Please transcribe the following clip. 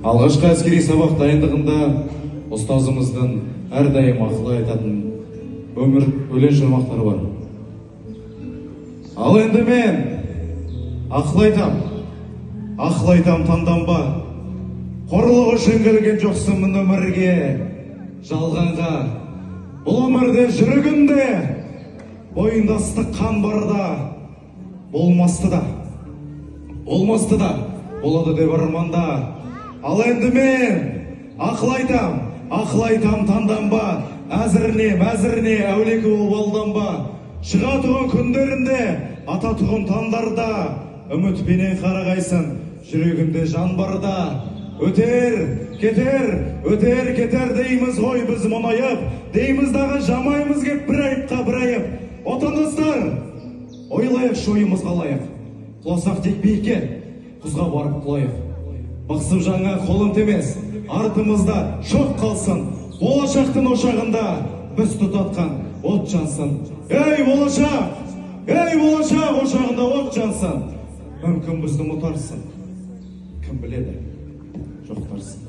Алғашқы әскери сабақ дайындығында ұстазымыздың әрдайым ақыл айтатын өмір өлең жырмақтары бар. Ал енді мен ақыл айтам таңданба, қорлығы үшін келген жоқсың өмірге, жалғанға. Бұл өмірде жүрегінде бойында ыстық қан барда, болмасты да, болады деп арманда. Ал енді мен ақыл айтам таңданба, әзіріне әулекі болып алданба. Шыға тұғын күндерінде, ата тұғын таңдарда, үмітпенен қарағайсын, жүрегінде жан барда. Өтер кетер дейміз ғой біз мұнайып, дейміздағы жамаймыз кеп бір айып. Отандастар, ойлайық шойымыз қалайық, құласақ тек бейке, құзға барып құлайық. Бақсып жаңа қолын темес, артымызда шоқ қалсын, болашақтың ошағында біз тұтатқан от жансын. Ей болашақ ошағында от жансын. Мүмкін бізді ұмытарсың, кім біледі, жоқтарсың.